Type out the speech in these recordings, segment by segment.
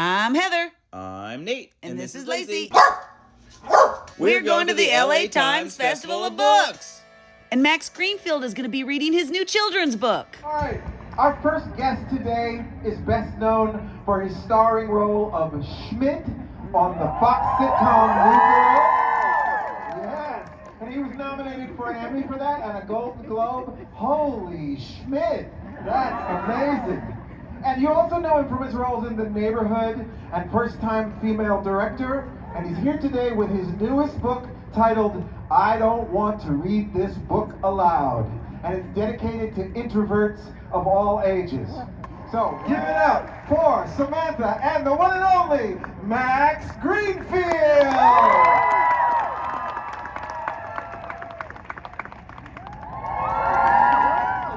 I'm Heather. I'm Nate. And this is Lacey. We're going to the LA Times Festival of Books. And Max Greenfield is going to be reading his new children's book. All right, our first guest today is best known for his starring role of Schmidt on the Fox sitcom New Girl. Yes, and he was nominated for an Emmy for that and a Golden Globe. Holy Schmidt, that's amazing. And you also know him from his roles in The Neighborhood and first-time female director. And he's here today with his newest book titled, I Don't Want to Read This Book Aloud. And it's dedicated to introverts of all ages. So give it up for Samantha and the one and only Max Greenfield.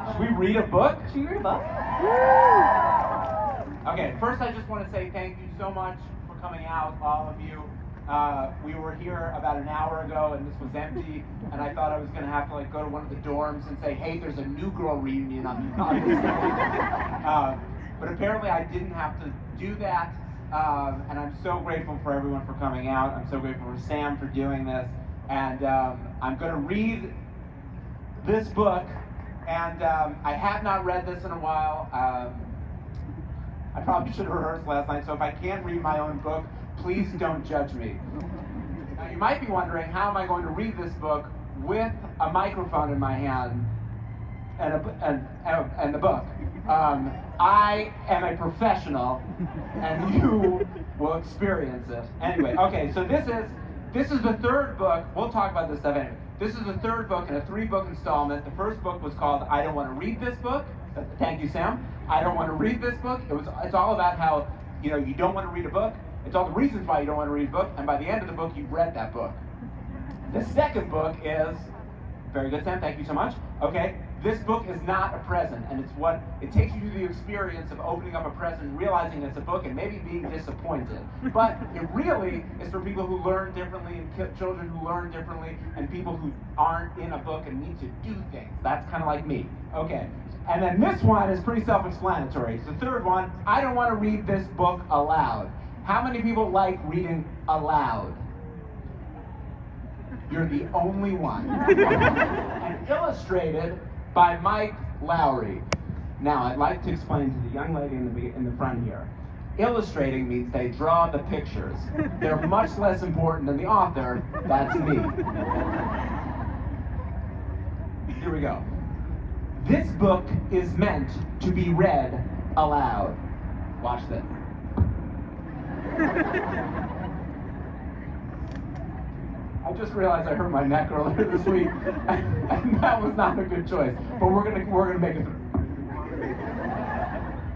Should we read a book? Should we read a book? Okay, first I just want to say thank you so much for coming out, all of you. We were here about an hour ago and this was empty, and I thought I was going to have to go to one of the dorms and say, hey, there's a New Girl reunion on this day. But apparently I didn't have to do that, and I'm so grateful for everyone for coming out. I'm so grateful for Sam for doing this, and I'm going to read this book, and I have not read this in a while. I probably should have rehearsed last night, so if I can't read my own book, please don't judge me. Now, you might be wondering, how am I going to read this book with a microphone in my hand and the book? I am a professional, and you will experience it. Anyway, okay, so this is the third book. We'll talk about this stuff anyway. This is the third book in a 3-book installment. The first book was called I Don't Want to Read This Book. Thank you, Sam. I don't want to read this book. It's all about how, you don't want to read a book. It's all the reasons why you don't want to read a book, and by the end of the book, you've read that book. The second book is, very good, Sam, thank you so much. Okay, this book is not a present, and it takes you through the experience of opening up a present, realizing it's a book, and maybe being disappointed. But it really is for people who learn differently, and children who learn differently, and people who aren't in a book and need to do things. That's kind of like me. Okay. And then this one is pretty self-explanatory. It's the third one. I don't want to read this book aloud. How many people like reading aloud? You're the only one. And illustrated by Mike Lowry. Now, I'd like to explain to the young lady in the front here. Illustrating means they draw the pictures. They're much less important than the author. That's me. Here we go. This book is meant to be read aloud. Watch this. I just realized I hurt my neck earlier this week, and that was not a good choice. But we're gonna make it through.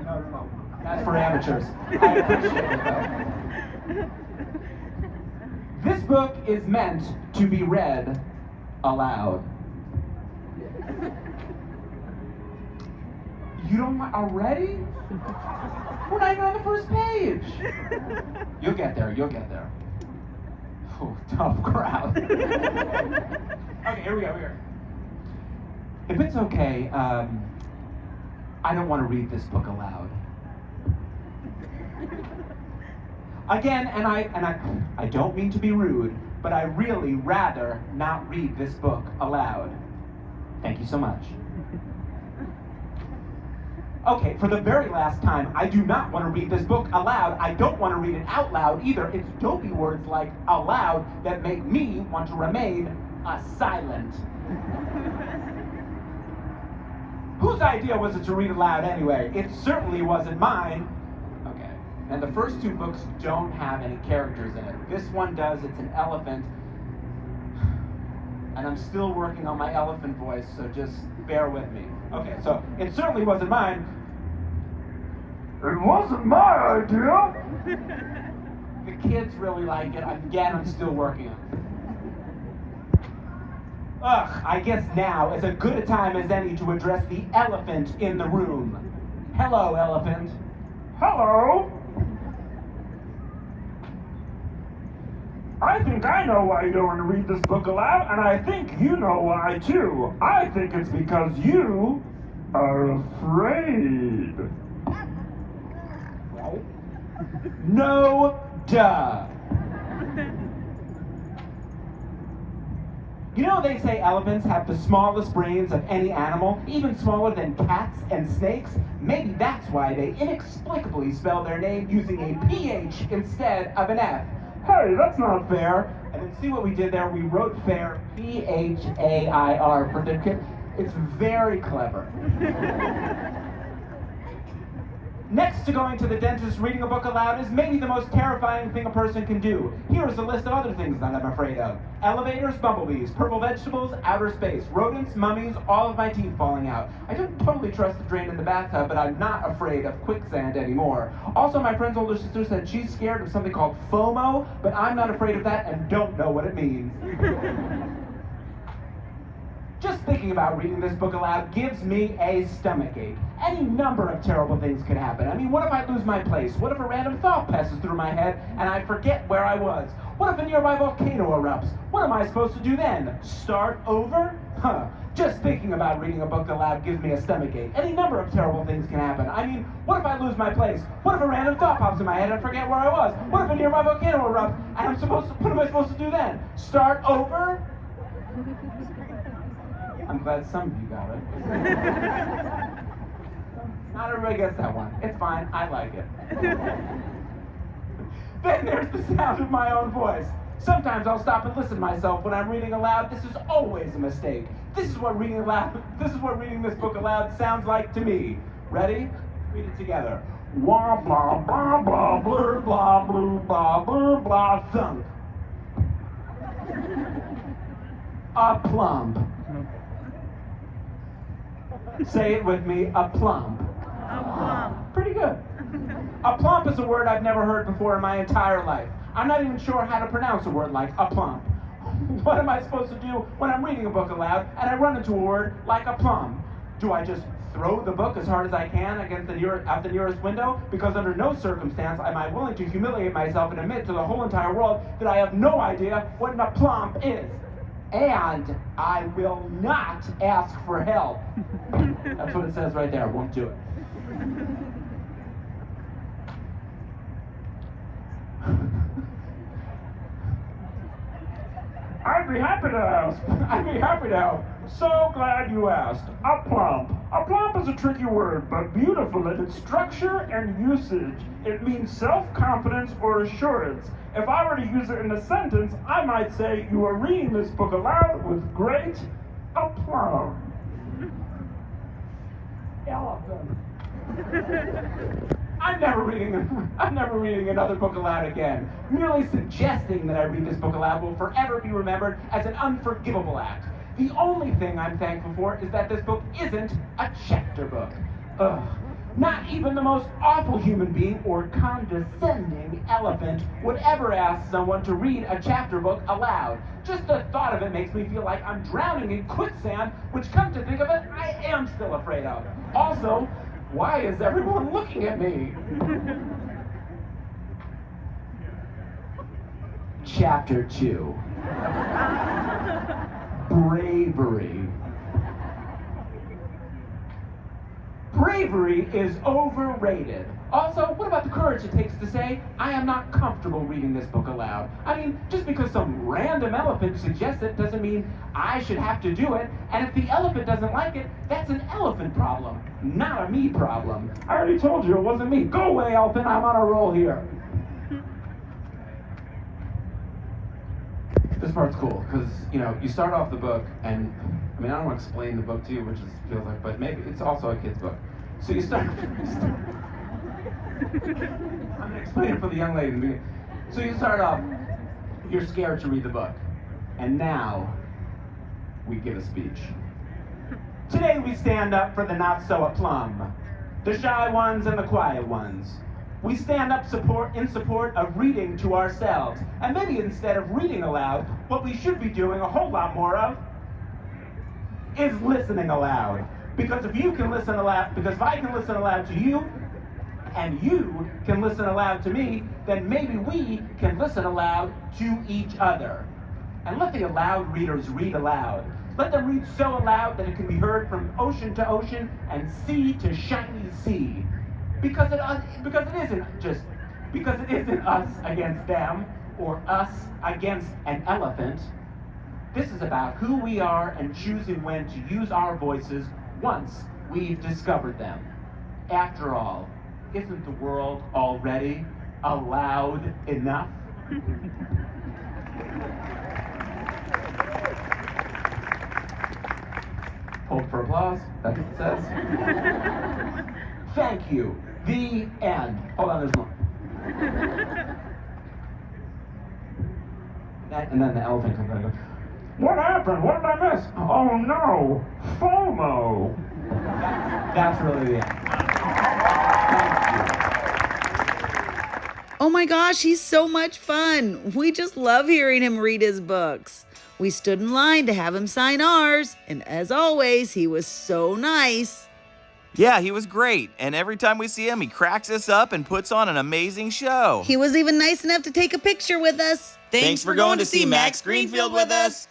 No. That's for amateurs. I appreciate it though. This book is meant to be read aloud. You don't already? We're not even on the first page. You'll get there. Oh, tough crowd. Okay, here we go. If it's okay, I don't want to read this book aloud. Again, and I don't mean to be rude, but I really rather not read this book aloud. Thank you so much. Okay, for the very last time, I do not want to read this book aloud. I don't want to read it out loud either. It's dopey words like aloud that make me want to remain silent. Whose idea was it to read aloud anyway? It certainly wasn't mine. Okay, and the first 2 books don't have any characters in it. This one does. It's an elephant. And I'm still working on my elephant voice, so just bear with me. Okay, so it certainly wasn't mine. It wasn't my idea. The kids really like it. Again, I'm still working on it. Ugh, I guess now is as good a time as any to address the elephant in the room. Hello, elephant. Hello. I think I know why you don't want to read this book aloud, and I think you know why too. I think it's because you are afraid. Right? No duh. You know they say elephants have the smallest brains of any animal, even smaller than cats and snakes? Maybe that's why they inexplicably spell their name using a PH instead of an F. Hey, that's not fair. And then see what we did there? We wrote fair, P-H-A-I-R for the kid. It's very clever. Next to going to the dentist, reading a book aloud is maybe the most terrifying thing a person can do. Here is a list of other things that I'm afraid of. Elevators, bumblebees, purple vegetables, outer space, rodents, mummies, all of my teeth falling out. I don't totally trust the drain in the bathtub, but I'm not afraid of quicksand anymore. Also, my friend's older sister said she's scared of something called FOMO, but I'm not afraid of that and don't know what it means. Just thinking about reading this book aloud gives me a stomachache. Any number of terrible things could happen. I mean, what if I lose my place? What if a random thought passes through my head and I forget where I was? What if a nearby volcano erupts? What am I supposed to do then? Start over? Just thinking about reading a book aloud gives me a stomachache. Any number of terrible things can happen. I mean, what if I lose my place? What if a random thought pops in my head and I forget where I was? What if a nearby volcano erupts and what am I supposed to do then? Start over? I'm glad some of you got it. Not everybody gets that one. It's fine. I like it. Then there's the sound of my own voice. Sometimes I'll stop and listen to myself when I'm reading aloud. This is always a mistake. This is what reading this book aloud sounds like to me. Ready? Read it together. Wah blah blah blah blur blah blue blah blur blah thunk. A plump. Say it with me, a plump. A plump. Pretty good. A plump is a word I've never heard before in my entire life. I'm not even sure how to pronounce a word like a plump. What am I supposed to do when I'm reading a book aloud and I run into a word like a plum? Do I just throw the book as hard as I can against out the nearest window? Because under no circumstance am I willing to humiliate myself and admit to the whole entire world that I have no idea what a plump is. And I will not ask for help. That's what it says right there. I won't do it. I'd be happy to help. So glad you asked. A plump. A plump is a tricky word, but beautiful in its structure and usage. It means self-confidence or assurance. If I were to use it in a sentence, I might say, you are reading this book aloud with great aplomb. Elephant. I'm never reading another book aloud again. Merely suggesting that I read this book aloud will forever be remembered as an unforgivable act. The only thing I'm thankful for is that this book isn't a chapter book. Ugh. Not even the most awful human being or condescending elephant would ever ask someone to read a chapter book aloud. Just the thought of it makes me feel like I'm drowning in quicksand, which, come to think of it, I am still afraid of. Also, why is everyone looking at me? Chapter 2. Bravery. Bravery is overrated. Also, what about the courage it takes to say, I am not comfortable reading this book aloud? I mean, just because some random elephant suggests it doesn't mean I should have to do it. And if the elephant doesn't like it, that's an elephant problem, not a me problem. I already told you it wasn't me. Go away, elephant, I'm on a roll here. This part's cool, because, you start off the book, and, I don't want to explain the book to you, which feels like, but maybe it's also a kid's book. So you start I'm going to explain it for the young lady in the beginning. So you start off, you're scared to read the book. And now, we give a speech. Today we stand up for the not-so-aplomb, the shy ones and the quiet ones. We stand up in support of reading to ourselves. And maybe instead of reading aloud, what we should be doing a whole lot more of is listening aloud. Because if I can listen aloud to you, and you can listen aloud to me, then maybe we can listen aloud to each other. And let the aloud readers read aloud. Let them read so aloud that it can be heard from ocean to ocean and sea to shiny sea. Because it Because it isn't us against them or us against an elephant. This is about who we are and choosing when to use our voices once we've discovered them. After all, isn't the world already allowed enough? Hold for applause. That's what it says. Thank you. The end. Hold on, there's more. And then the elephant comes out and goes, "What happened? What did I miss? Oh no, FOMO." That's really the end. Oh my gosh, he's so much fun. We just love hearing him read his books. We stood in line to have him sign ours, and as always, he was so nice. Yeah, he was great, and every time we see him, he cracks us up and puts on an amazing show. He was even nice enough to take a picture with us. Thanks for going to see Max Greenfield with us.